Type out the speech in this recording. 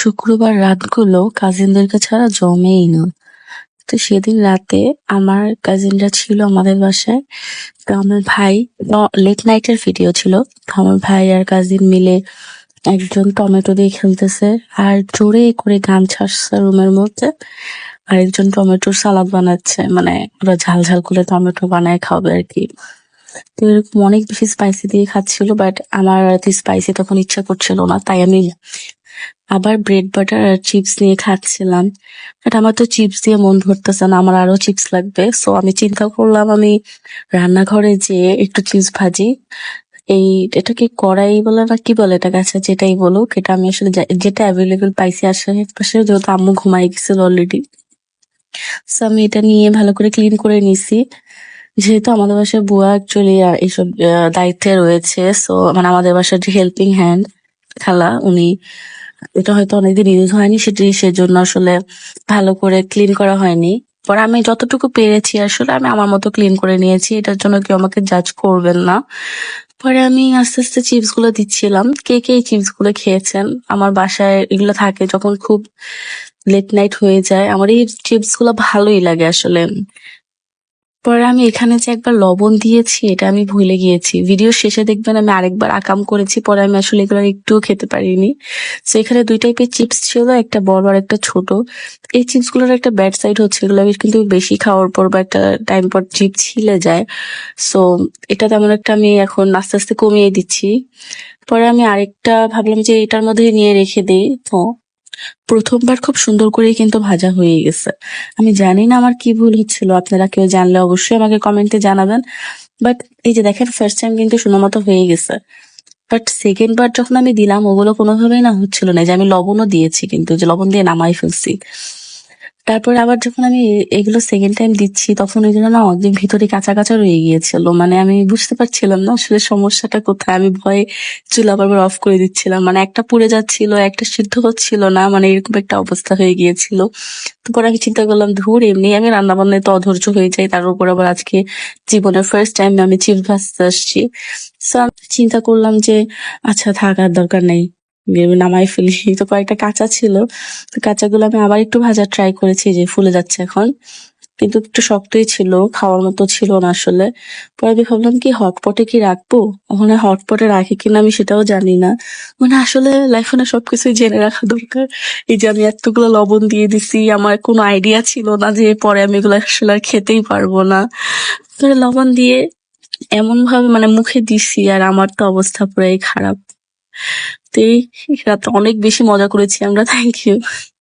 শুক্রবার রাতগুলো কাজিনদেরকে ছাড়া জমেই না। তো সেদিন রাতে আমার কাজিনরা ছিল আমাদের বাসায়। তো আমার ভাই লেট নাইটের ভিডিও ছিল। তো আমার ভাই আর কাজিন মিলে একজন টমেটো দিয়ে খেলতেছে আর জোরে করে গান ছাড়ছে রুমের মধ্যে। আরেকজন টমেটোর সালাদ বানাচ্ছে, মানে ওরা ঝাল ঝাল করে টমেটো বানায় খাবে আর কি। তো এরকম অনেক বেশি স্পাইসি দিয়ে খাচ্ছিল, বাট আমার আর স্পাইসি তখন ইচ্ছা করছিল না, তাই আমি আবার ব্রেড বাটার আর চিপস নিয়ে খাচ্ছিলাম। বাট আমার তো চিপস দিয়ে মন ভরতেছে না, আমার আরো চিপস লাগবে। সো আমি চিন্তা করলাম আমি রান্নাঘরে যেয়ে একটু চিপস ভাজি। এই এটাকে কড়াই বলে না কি বলে, এটা গাছে যেটাই বলুক, এটা আমি আসলে যেটা অ্যাভেলেবেল পাইছি আশেপাশে, যেহেতু আম্মু ঘুমাই গেছিল অলরেডি। সো আমি এটা নিয়ে ভালো করে ক্লিন করে নিছি। যেহেতু আমাদের বাসায় বুয়া অ্যাকচুয়ালি এইসব দায়িত্বে রয়েছে, সো মানে আমাদের বাসার যে হেল্পিং হ্যান্ড খালা, উনি এটা হয়তো অনেকদিন ইউজ হয়নি, সেজন্য আসলে ভালো করে ক্লিন করা হয়নি। পরে আমি যতটুকু পেরেছি আসলে আমি আমার মতো ক্লিন করে নিয়েছি, এটার জন্য কেউ আমাকে জাজ করবেন না। পরে আমি আস্তে আস্তে চিপস গুলো দিচ্ছিলাম। কে কে এই চিপস গুলো খেয়েছেন? আমার বাসায় এগুলো থাকে যখন খুব লেট নাইট হয়ে যায়, আমার এই চিপস গুলো ভালোই লাগে আসলে। পরে আমি এখানে যে একবার লবণ দিয়েছি এটা আমি ভুলে গিয়েছি। ভিডিও শেষে দেখবেন আমি আরেকবার আকাম করেছি, পরে আমি আসলে এগুলো একটুও খেতে পারিনি। তো এখানে দুই টাইপের চিপস ছিল, একটা বড় আর একটা ছোট। এই চিপস গুলোর একটা ব্যাড সাইড হচ্ছে এগুলো কিন্তু বেশি খাওয়ার পর বা একটা টাইম পর জিভ ছিলে যায়। সো এটা তেমন একটা আমি এখন আস্তে আস্তে কমিয়ে দিচ্ছি। পরে আমি আরেকটা ভাবলাম যে এটার মধ্যে নিয়ে রেখে দিই। তো প্রথমবার খুব সুন্দর করেই কিন্তু ভাজা হয়ে গেছে। আমি জানি না আমার কি ভুল হচ্ছিল, আপনারা কেউ জানলে অবশ্যই আমাকে কমেন্টে জানাবেন। বাট এই যে দেখেন, ফার্স্ট টাইম কিন্তু সুন্দর মতো হয়ে গেছে। বাট সেকেন্ড বার যখন আমি দিলাম ওগুলো কোনোভাবেই না হচ্ছিল না, যে আমি লবণও দিয়েছি কিন্তু যে লবণ দিয়ে নামাই ফেলছি। তারপরে আবার যখন আমি এগুলো সেকেন্ড টাইম দিচ্ছি তখন এগুলো না অর্ধেক ভিতরে কাঁচা কাঁচা রয়ে গিয়েছিল, মানে আমি বুঝতে পারছিলাম না আসলে সমস্যাটা কোথায়। আমি ভয়ে চুলা বারবার অফ করে দিচ্ছিলাম, মানে একটা পুড়ে যাচ্ছিল, একটা সিদ্ধ হচ্ছিল না, মানে এরকম একটা অবস্থা হয়ে গিয়েছিল। তারপর আমি চিন্তা করলাম ধুর, এমনি আমি রান্না বান্নায় তো অধৈর্য হয়ে যাই, তার উপর আবার আজকে জীবনের ফার্স্ট টাইম আমি চিপস ভাজতে আসছি। সো আমি চিন্তা করলাম যে আচ্ছা থাক, আর দরকার নেই, নামাই ফেলি। তো কয়েকটা কাঁচা ছিল, তো কাঁচাগুলো আমি আবার একটু ভাজা ট্রাই করেছি, যে ফুলে যাচ্ছে এখন, কিন্তু একটু শক্তই ছিল, খাওয়ার মতো ছিল না আসলে। পরে আমি ভাবলাম কি হটপটে কি রাখবো, ওখানে হটপটে রাখি কিনা আমি সেটাও জানি না। মানে আসলে লাইফে না সবকিছুই জেনে রাখা দরকার। এই যে আমি এতগুলো লবণ দিয়ে দিছি, আমার কোনো আইডিয়া ছিল না যে পরে আমি এগুলো আসলে আর খেতেই পারবো না। পরে লবণ দিয়ে এমন ভাবে মানে মুখে দিছি, আর আমার তো অবস্থা পুরাই খারাপ। তো এই রাতে অনেক বেশি মজা করেছি আমরা, থ্যাংক ইউ।